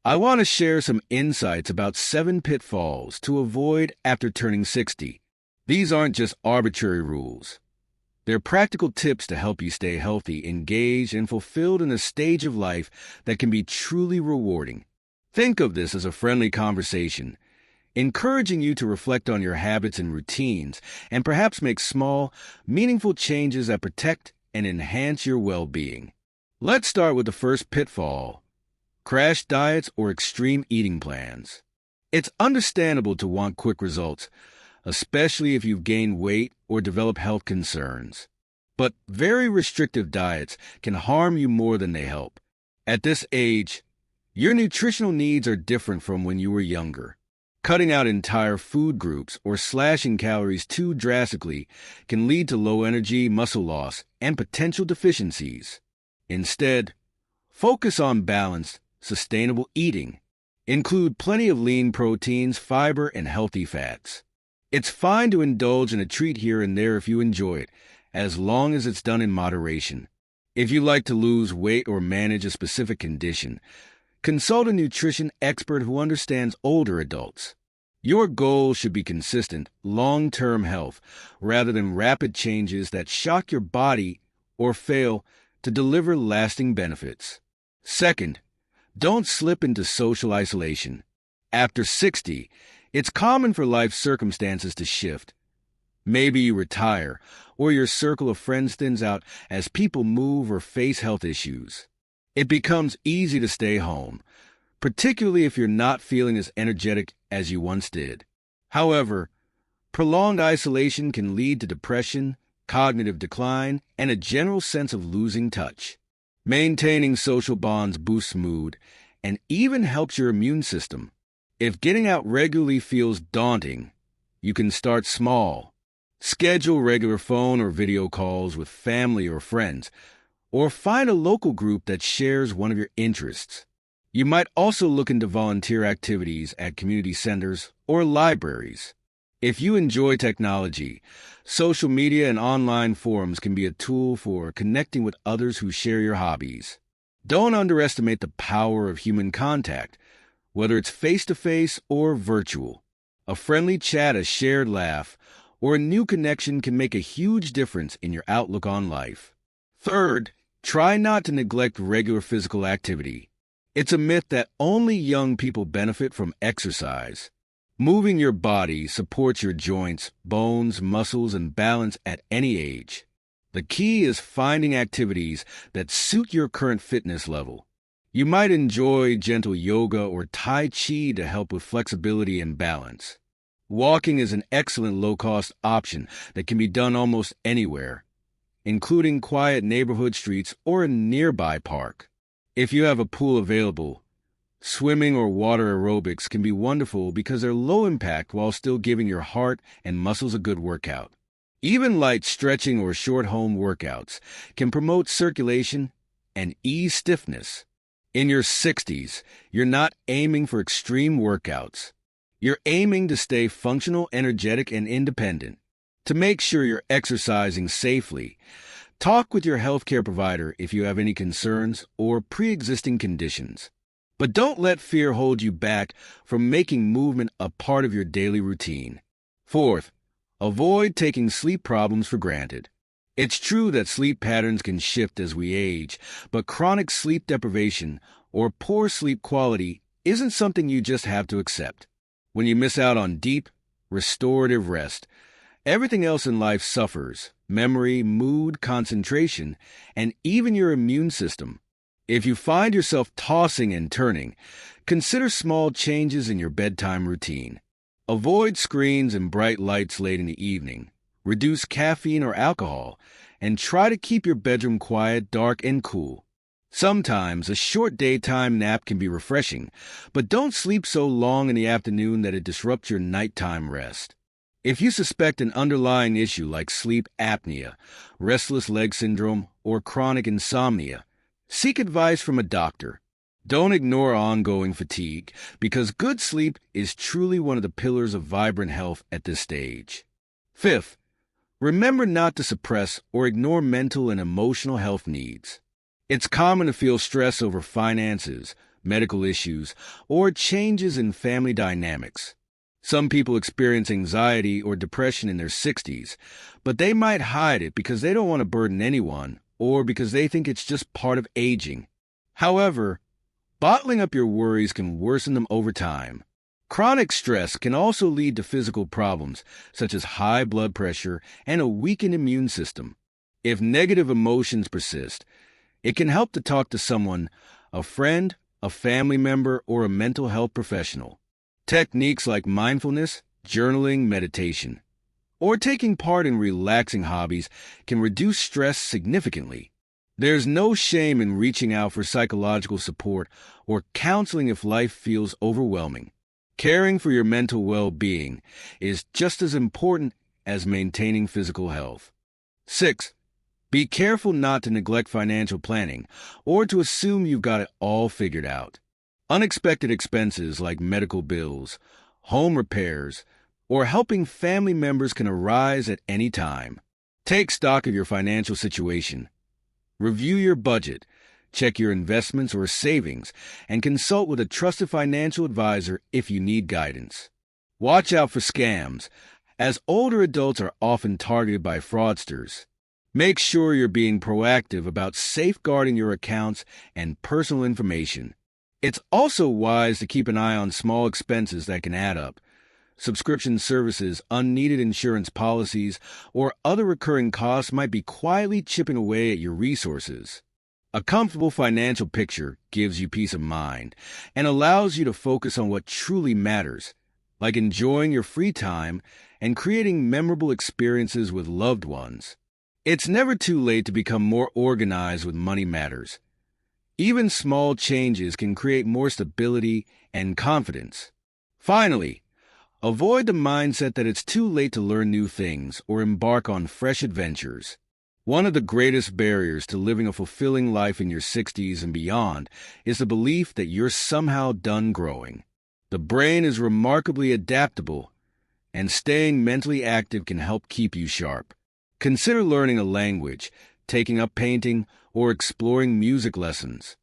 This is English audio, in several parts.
I want to share some insights about 7 pitfalls to avoid after turning 60. These aren't just arbitrary rules. They're practical tips to help you stay healthy, engaged, and fulfilled in a stage of life that can be truly rewarding. Think of this as a friendly conversation, encouraging you to reflect on your habits and routines, and perhaps make small, meaningful changes that protect and enhance your well-being. Let's start with the first pitfall: crash diets or extreme eating plans. It's understandable to want quick results, especially if you've gained weight or developed health concerns. But very restrictive diets can harm you more than they help. At this age, your nutritional needs are different from when you were younger. Cutting out entire food groups or slashing calories too drastically can lead to low energy, muscle loss, and potential deficiencies. Instead, focus on balanced, sustainable eating. Include plenty of lean proteins, fiber, and healthy fats. It's fine to indulge in a treat here and there if you enjoy it, as long as it's done in moderation. If you like to lose weight or manage a specific condition, consult a nutrition expert who understands older adults. Your goal should be consistent, long-term health, rather than rapid changes that shock your body or fail to deliver lasting benefits. Second, don't slip into social isolation. After 60, it's common for life circumstances to shift. Maybe you retire, or your circle of friends thins out as people move or face health issues. It becomes easy to stay home, particularly if you're not feeling as energetic as you once did. However, prolonged isolation can lead to depression, cognitive decline, and a general sense of losing touch. Maintaining social bonds boosts mood and even helps your immune system. If getting out regularly feels daunting, you can start small. Schedule regular phone or video calls with family or friends, or find a local group that shares one of your interests. You might also look into volunteer activities at community centers or libraries. If you enjoy technology, social media and online forums can be a tool for connecting with others who share your hobbies. Don't underestimate the power of human contact, whether it's face-to-face or virtual. A friendly chat, a shared laugh, or a new connection can make a huge difference in your outlook on life. Third, try not to neglect regular physical activity. It's a myth that only young people benefit from exercise. Moving your body supports your joints, bones, muscles, and balance at any age. The key is finding activities that suit your current fitness level. You might enjoy gentle yoga or Tai Chi to help with flexibility and balance. Walking is an excellent low-cost option that can be done almost anywhere, including quiet neighborhood streets or a nearby park. If you have a pool available, swimming or water aerobics can be wonderful because they're low impact while still giving your heart and muscles a good workout. Even light stretching or short home workouts can promote circulation and ease stiffness. In your 60s, you're not aiming for extreme workouts. You're aiming to stay functional, energetic, and independent. To make sure you're exercising safely, talk with your healthcare provider if you have any concerns or pre-existing conditions. But don't let fear hold you back from making movement a part of your daily routine. Fourth, avoid taking sleep problems for granted. It's true that sleep patterns can shift as we age, but chronic sleep deprivation or poor sleep quality isn't something you just have to accept. When you miss out on deep, restorative rest, everything else in life suffers: memory, mood, concentration, and even your immune system. If you find yourself tossing and turning, consider small changes in your bedtime routine. Avoid screens and bright lights late in the evening. Reduce caffeine or alcohol, and try to keep your bedroom quiet, dark, and cool. Sometimes a short daytime nap can be refreshing, but don't sleep so long in the afternoon that it disrupts your nighttime rest. If you suspect an underlying issue like sleep apnea, restless leg syndrome, or chronic insomnia, seek advice from a doctor. Don't ignore ongoing fatigue, because good sleep is truly one of the pillars of vibrant health at this stage. Fifth, remember not to suppress or ignore mental and emotional health needs. It's common to feel stress over finances, medical issues, or changes in family dynamics. Some people experience anxiety or depression in their 60s, but they might hide it because they don't want to burden anyone or because they think it's just part of aging. However, bottling up your worries can worsen them over time. Chronic stress can also lead to physical problems, such as high blood pressure and a weakened immune system. If negative emotions persist, it can help to talk to someone, a friend, a family member, or a mental health professional. Techniques like mindfulness, journaling, meditation, or taking part in relaxing hobbies can reduce stress significantly. There's no shame in reaching out for psychological support or counseling if life feels overwhelming. Caring for your mental well-being is just as important as maintaining physical health. 6. Be careful not to neglect financial planning or to assume you've got it all figured out. Unexpected expenses like medical bills, home repairs, or helping family members can arise at any time. Take stock of your financial situation. Review your budget, check your investments or savings, and consult with a trusted financial advisor if you need guidance. Watch out for scams, as older adults are often targeted by fraudsters. Make sure you're being proactive about safeguarding your accounts and personal information. It's also wise to keep an eye on small expenses that can add up. Subscription services, unneeded insurance policies, or other recurring costs might be quietly chipping away at your resources. A comfortable financial picture gives you peace of mind and allows you to focus on what truly matters, like enjoying your free time and creating memorable experiences with loved ones. It's never too late to become more organized with money matters. Even small changes can create more stability and confidence. Finally, avoid the mindset that it's too late to learn new things or embark on fresh adventures. One of the greatest barriers to living a fulfilling life in your 60s and beyond is the belief that you're somehow done growing. The brain is remarkably adaptable, and staying mentally active can help keep you sharp. Consider learning a language, taking up painting, or exploring music lessons.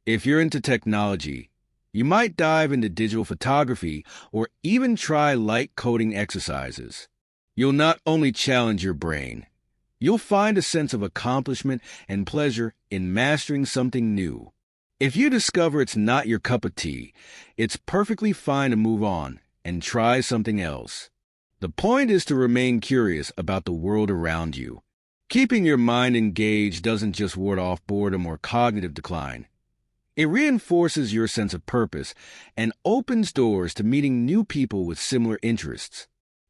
If you're into technology, you might dive into digital photography or even try light coding exercises. You'll not only challenge your brain, you'll find a sense of accomplishment and pleasure in mastering something new. If you discover it's not your cup of tea, it's perfectly fine to move on and try something else. The point is to remain curious about the world around you. Keeping your mind engaged doesn't just ward off boredom or cognitive decline. It reinforces your sense of purpose and opens doors to meeting new people with similar interests.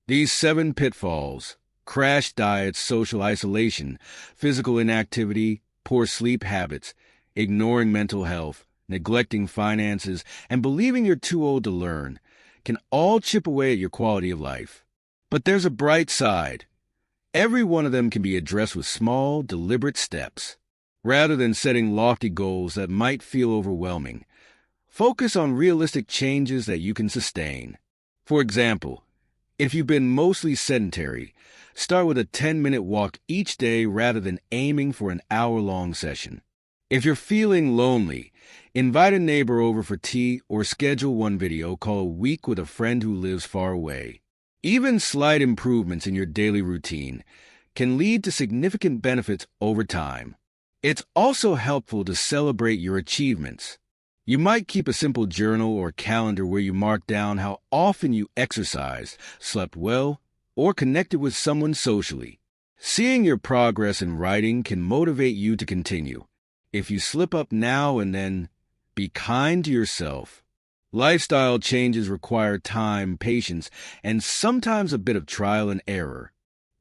These 7 pitfalls, crash diets, social isolation, physical inactivity, poor sleep habits, ignoring mental health, neglecting finances, and believing you're too old to learn, can all chip away at your quality of life. But there's a bright side. Every one of them can be addressed with small, deliberate steps. Rather than setting lofty goals that might feel overwhelming, focus on realistic changes that you can sustain. For example, if you've been mostly sedentary, start with a 10-minute walk each day rather than aiming for an hour-long session. If you're feeling lonely, invite a neighbor over for tea or schedule one video call a week with a friend who lives far away. Even slight improvements in your daily routine can lead to significant benefits over time. It's also helpful to celebrate your achievements. You might keep a simple journal or calendar where you mark down how often you exercised, slept well, or connected with someone socially. Seeing your progress in writing can motivate you to continue. If you slip up now and then, be kind to yourself. Lifestyle changes require time, patience, and sometimes a bit of trial and error.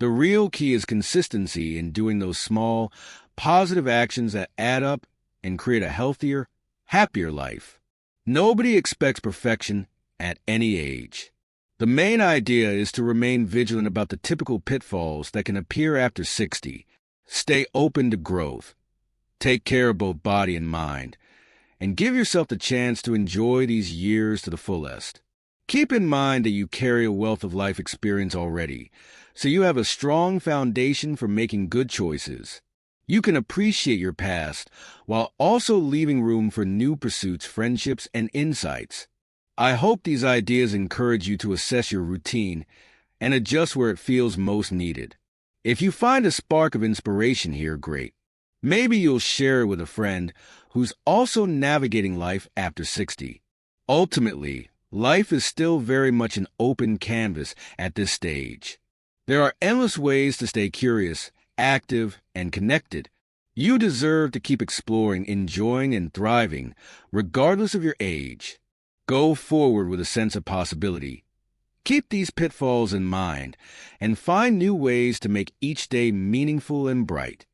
The real key is consistency in doing those small, positive actions that add up and create a healthier, happier life. Nobody expects perfection at any age. The main idea is to remain vigilant about the typical pitfalls that can appear after 60. Stay open to growth. Take care of both body and mind, and give yourself the chance to enjoy these years to the fullest. Keep in mind that you carry a wealth of life experience already, so you have a strong foundation for making good choices. You can appreciate your past while also leaving room for new pursuits, friendships, and insights. I hope these ideas encourage you to assess your routine and adjust where it feels most needed. If you find a spark of inspiration here, great. Maybe you'll share it with a friend who's also navigating life after 60. Ultimately, life is still very much an open canvas at this stage. There are endless ways to stay curious, active, and connected. You deserve to keep exploring, enjoying, and thriving, regardless of your age. Go forward with a sense of possibility. Keep these pitfalls in mind and find new ways to make each day meaningful and bright.